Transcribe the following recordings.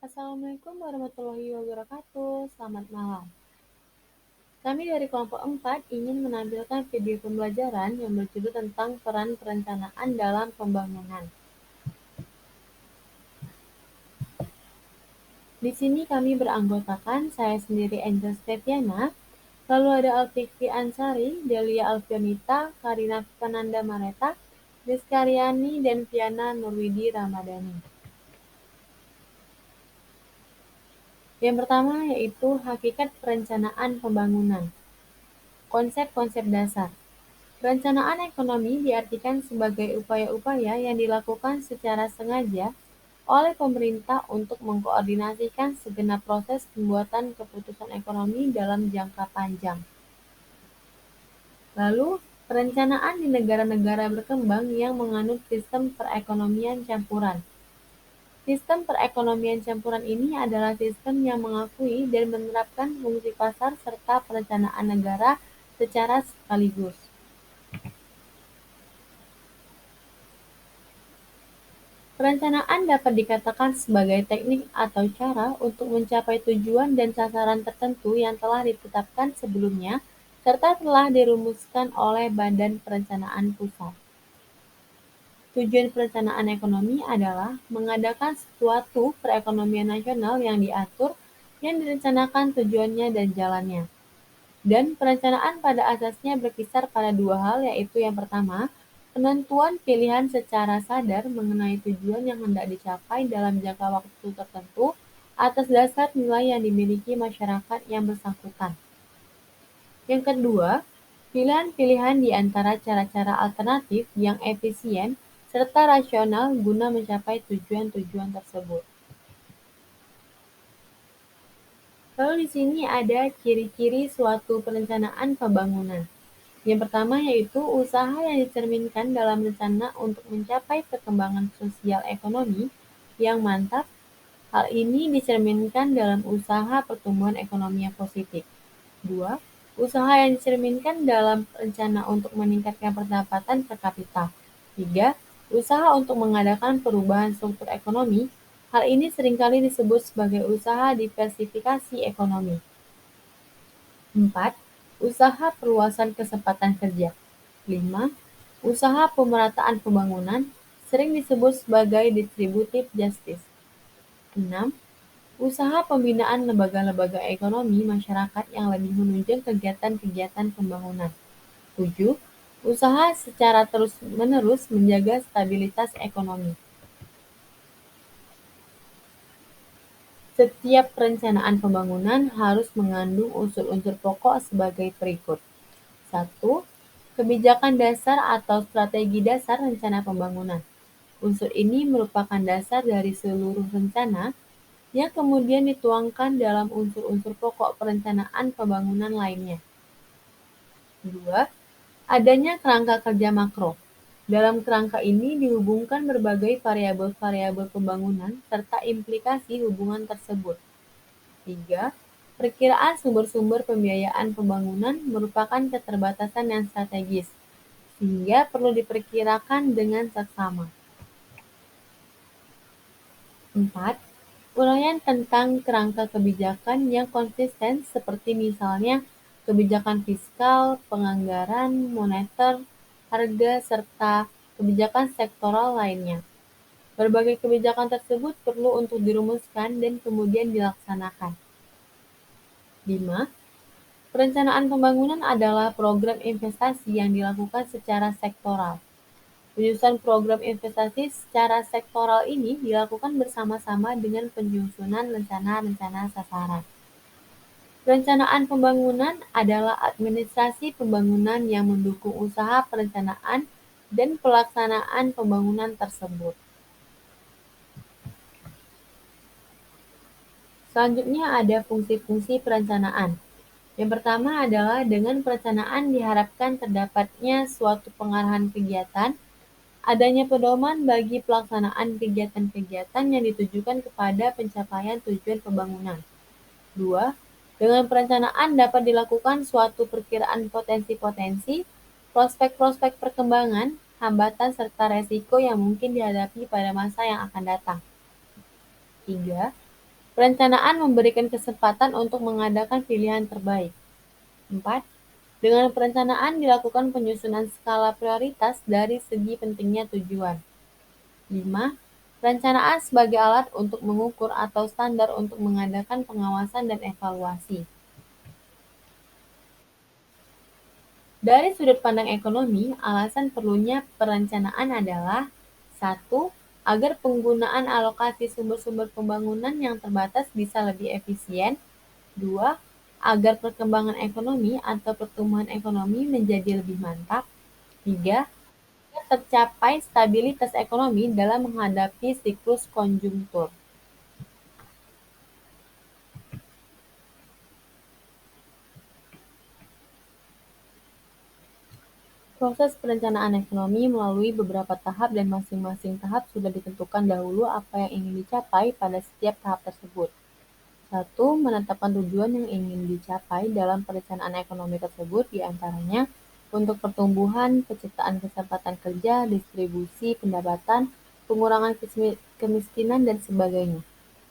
Assalamualaikum warahmatullahi wabarakatuh. Selamat malam. Kami dari kelompok 4 ingin menampilkan video pembelajaran yang berjudul tentang peran perencanaan dalam pembangunan. Di sini kami beranggotakan saya sendiri Angel Steviana, lalu ada Alfikri Ansari, Delia Alfionita, Karina Fernanda Mareta, Rizkaryani, dan Fiana Nurwidi Ramadhani. Yang pertama yaitu hakikat perencanaan pembangunan. Konsep-konsep dasar. Perencanaan ekonomi diartikan sebagai upaya-upaya yang dilakukan secara sengaja oleh pemerintah untuk mengkoordinasikan segenap proses pembuatan keputusan ekonomi dalam jangka panjang. Lalu, perencanaan di negara-negara berkembang yang menganut sistem perekonomian campuran. Sistem perekonomian campuran ini adalah sistem yang mengakui dan menerapkan fungsi pasar serta perencanaan negara secara sekaligus. Perencanaan dapat dikatakan sebagai teknik atau cara untuk mencapai tujuan dan sasaran tertentu yang telah ditetapkan sebelumnya serta telah dirumuskan oleh Badan Perencanaan Pusat. Tujuan perencanaan ekonomi adalah mengadakan suatu perekonomian nasional yang diatur, yang direncanakan tujuannya dan jalannya. Dan perencanaan pada asasnya berkisar pada dua hal, yaitu yang pertama, penentuan pilihan secara sadar mengenai tujuan yang hendak dicapai dalam jangka waktu tertentu atas dasar nilai yang dimiliki masyarakat yang bersangkutan. Yang kedua, pilihan-pilihan di antara cara-cara alternatif yang efisien serta rasional guna mencapai tujuan-tujuan tersebut. Lalu di sini ada ciri-ciri suatu perencanaan pembangunan. Yang pertama yaitu usaha yang dicerminkan dalam rencana untuk mencapai perkembangan sosial ekonomi yang mantap. Hal ini dicerminkan dalam usaha pertumbuhan ekonomi yang positif. 2. Usaha yang dicerminkan dalam rencana untuk meningkatkan pendapatan per kapita. 3. Usaha untuk mengadakan perubahan struktur ekonomi. Hal ini seringkali disebut sebagai usaha diversifikasi ekonomi. 4. Usaha perluasan kesempatan kerja. 5. Usaha pemerataan pembangunan, sering disebut sebagai distributive justice. 6. Usaha pembinaan lembaga-lembaga ekonomi masyarakat yang lebih menunjang kegiatan-kegiatan pembangunan. 7. Usaha secara terus-menerus menjaga stabilitas ekonomi. Setiap perencanaan pembangunan harus mengandung unsur-unsur pokok sebagai berikut. 1. Kebijakan dasar atau strategi dasar rencana pembangunan. Unsur ini merupakan dasar dari seluruh rencana yang kemudian dituangkan dalam unsur-unsur pokok perencanaan pembangunan lainnya. 2. Adanya kerangka kerja makro. Dalam kerangka ini dihubungkan berbagai variabel-variabel pembangunan serta implikasi hubungan tersebut. 3. Perkiraan sumber-sumber pembiayaan pembangunan merupakan keterbatasan yang strategis, sehingga perlu diperkirakan dengan seksama. 4. Uraian tentang kerangka kebijakan yang konsisten seperti misalnya kebijakan fiskal, penganggaran, moneter, harga, serta kebijakan sektoral lainnya. Berbagai kebijakan tersebut perlu untuk dirumuskan dan kemudian dilaksanakan. 5. Perencanaan pembangunan adalah program investasi yang dilakukan secara sektoral. Penyusunan program investasi secara sektoral ini dilakukan bersama-sama dengan penyusunan rencana-rencana sasaran. Perencanaan pembangunan adalah administrasi pembangunan yang mendukung usaha perencanaan dan pelaksanaan pembangunan tersebut. Selanjutnya ada fungsi-fungsi perencanaan. Yang pertama adalah dengan perencanaan diharapkan terdapatnya suatu pengarahan kegiatan, adanya pedoman bagi pelaksanaan kegiatan-kegiatan yang ditujukan kepada pencapaian tujuan pembangunan. 2. Dengan perencanaan dapat dilakukan suatu perkiraan potensi-potensi, prospek-prospek perkembangan, hambatan serta resiko yang mungkin dihadapi pada masa yang akan datang. 3. Perencanaan memberikan kesempatan untuk mengadakan pilihan terbaik. 4. Dengan perencanaan dilakukan penyusunan skala prioritas dari segi pentingnya tujuan. 5. Perencanaan sebagai alat untuk mengukur atau standar untuk mengadakan pengawasan dan evaluasi. Dari sudut pandang ekonomi, alasan perlunya perencanaan adalah: 1. Agar penggunaan alokasi sumber-sumber pembangunan yang terbatas bisa lebih efisien. 2. Agar perkembangan ekonomi atau pertumbuhan ekonomi menjadi lebih mantap. 3. Agar tercapai stabilitas ekonomi dalam menghadapi siklus konjungtur. Proses perencanaan ekonomi melalui beberapa tahap dan masing-masing tahap sudah ditentukan dahulu apa yang ingin dicapai pada setiap tahap tersebut. 1. Menetapkan tujuan yang ingin dicapai dalam perencanaan ekonomi tersebut, diantaranya untuk pertumbuhan, penciptaan kesempatan kerja, distribusi pendapatan, pengurangan kemiskinan, dan sebagainya.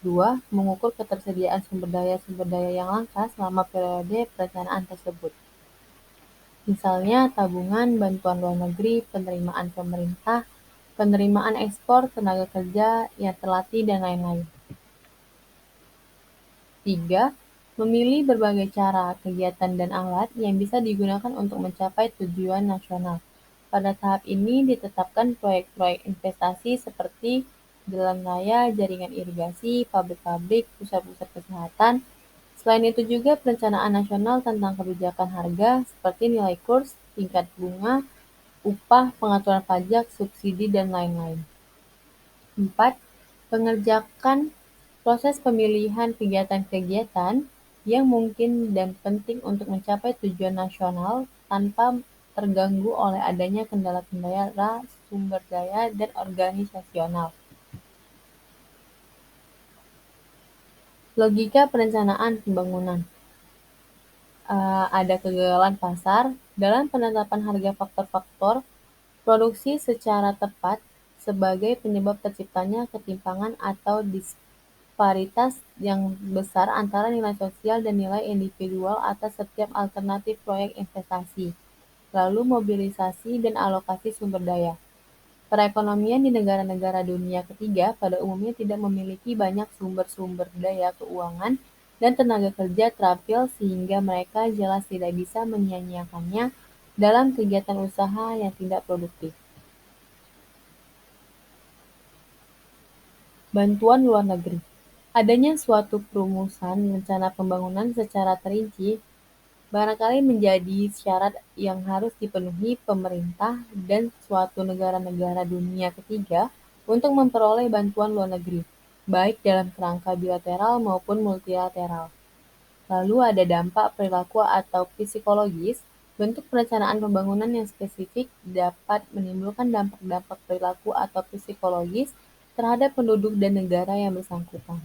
2. Mengukur ketersediaan sumber daya yang langka selama periode perencanaan tersebut. Misalnya tabungan, bantuan luar negeri, penerimaan pemerintah, penerimaan ekspor, tenaga kerja yang terlatih, dan lain-lain. 3. Memilih berbagai cara, kegiatan, dan alat yang bisa digunakan untuk mencapai tujuan nasional. Pada tahap ini ditetapkan proyek-proyek investasi seperti jalan raya, jaringan irigasi, pabrik-pabrik, pusat-pusat kesehatan. Selain itu juga perencanaan nasional tentang kebijakan harga seperti nilai kurs, tingkat bunga, upah, pengaturan pajak, subsidi, dan lain-lain. 4. Pengerjakan proses pemilihan kegiatan-kegiatan yang mungkin dan penting untuk mencapai tujuan nasional tanpa terganggu oleh adanya kendala-kendala sumber daya dan organisasional. Logika perencanaan pembangunan. Ada kegagalan pasar dalam penetapan harga. Faktor-faktor produksi secara tepat sebagai penyebab terciptanya ketimpangan atau disparitas yang besar antara nilai sosial dan nilai individual atas setiap alternatif proyek investasi. Lalu mobilisasi dan alokasi sumber daya. Perekonomian di negara-negara dunia ketiga pada umumnya tidak memiliki banyak sumber-sumber daya keuangan dan tenaga kerja terampil sehingga mereka jelas tidak bisa menyia-nyiakannya dalam kegiatan usaha yang tidak produktif. Bantuan luar negeri. Adanya suatu perumusan rencana pembangunan secara terinci barangkali menjadi syarat yang harus dipenuhi pemerintah dan suatu negara-negara dunia ketiga untuk memperoleh bantuan luar negeri, baik dalam kerangka bilateral maupun multilateral. Lalu ada dampak perilaku atau psikologis. Bentuk perencanaan pembangunan yang spesifik dapat menimbulkan dampak-dampak perilaku atau psikologis terhadap penduduk dan negara yang bersangkutan.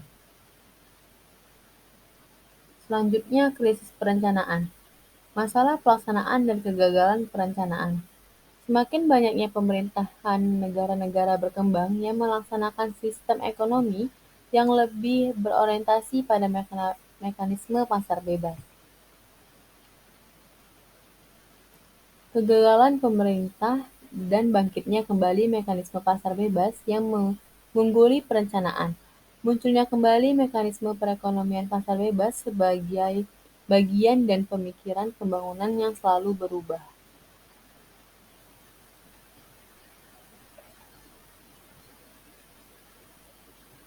Selanjutnya, krisis perencanaan. Masalah pelaksanaan dan kegagalan perencanaan. Semakin banyaknya pemerintahan negara-negara berkembang yang melaksanakan sistem ekonomi yang lebih berorientasi pada mekanisme pasar bebas. Kegagalan pemerintah dan bangkitnya kembali mekanisme pasar bebas yang mengungguli perencanaan. Munculnya kembali mekanisme perekonomian pasar bebas sebagai bagian dan pemikiran pembangunan yang selalu berubah.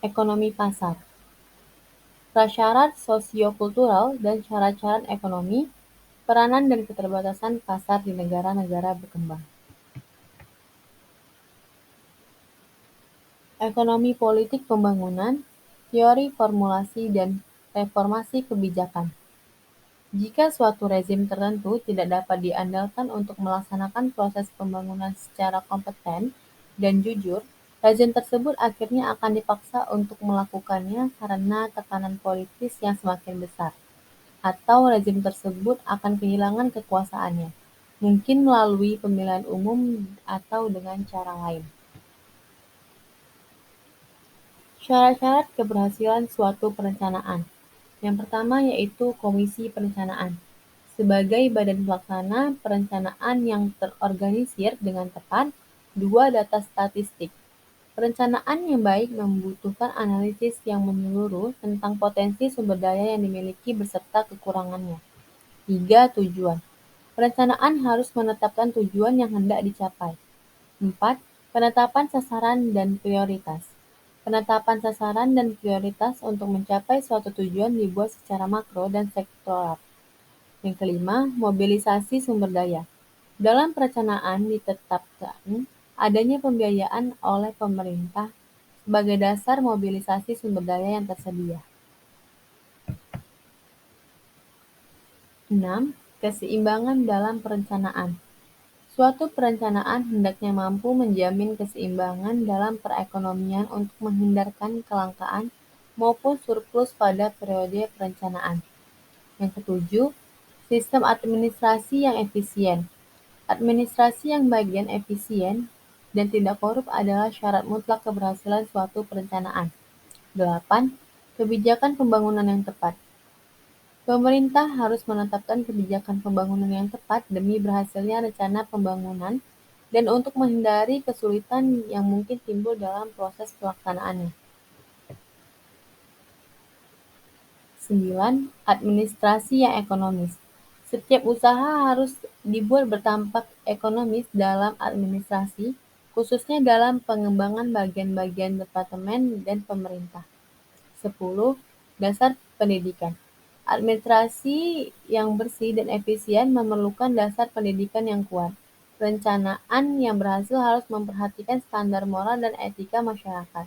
Ekonomi pasar. Prasyarat sosiokultural dan syarat-syarat ekonomi, peranan dan keterbatasan pasar di negara-negara berkembang. Ekonomi politik pembangunan, teori formulasi dan reformasi kebijakan. Jika suatu rezim tertentu tidak dapat diandalkan untuk melaksanakan proses pembangunan secara kompeten dan jujur, rezim tersebut akhirnya akan dipaksa untuk melakukannya karena tekanan politis yang semakin besar, atau rezim tersebut akan kehilangan kekuasaannya, mungkin melalui pemilihan umum atau dengan cara lain. Syarat-syarat keberhasilan suatu perencanaan. Yang pertama yaitu Komisi Perencanaan. Sebagai badan pelaksana perencanaan yang terorganisir dengan tepat. 2. Data statistik. Perencanaan yang baik membutuhkan analisis yang menyeluruh tentang potensi sumber daya yang dimiliki beserta kekurangannya. 3. Tujuan. Perencanaan harus menetapkan tujuan yang hendak dicapai. 4. Penetapan sasaran dan prioritas. Penetapan sasaran dan prioritas untuk mencapai suatu tujuan dibuat secara makro dan sektoral. Yang kelima, mobilisasi sumber daya. Dalam perencanaan ditetapkan adanya pembiayaan oleh pemerintah sebagai dasar mobilisasi sumber daya yang tersedia. 6. Keseimbangan dalam perencanaan. Suatu perencanaan hendaknya mampu menjamin keseimbangan dalam perekonomian untuk menghindarkan kelangkaan maupun surplus pada periode perencanaan. Yang ketujuh, sistem administrasi yang efisien. Administrasi yang baik dan efisien dan tidak korup adalah syarat mutlak keberhasilan suatu perencanaan. 8. Kebijakan pembangunan yang tepat. Pemerintah harus menetapkan kebijakan pembangunan yang tepat demi berhasilnya rencana pembangunan dan untuk menghindari kesulitan yang mungkin timbul dalam proses pelaksanaannya. 9. Administrasi yang ekonomis. Setiap usaha harus dibuat berdampak ekonomis dalam administrasi, khususnya dalam pengembangan bagian-bagian departemen dan pemerintah. 10. Dasar pendidikan. Administrasi yang bersih dan efisien memerlukan dasar pendidikan yang kuat. Perencanaan yang berhasil harus memperhatikan standar moral dan etika masyarakat.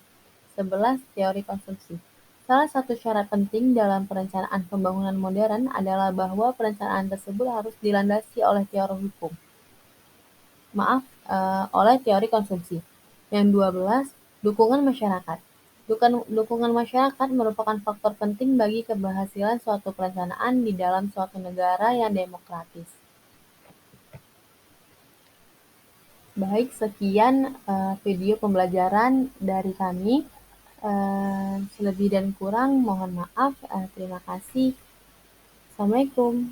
11. Teori konsumsi. Salah satu syarat penting dalam perencanaan pembangunan modern adalah bahwa perencanaan tersebut harus dilandasi oleh teori hukum. Oleh teori konsumsi. Yang 12. Dukungan masyarakat. Dukungan masyarakat merupakan faktor penting bagi keberhasilan suatu perencanaan di dalam suatu negara yang demokratis. Baik, sekian video pembelajaran dari kami. Selebih dan kurang mohon maaf. Terima kasih. Assalamualaikum.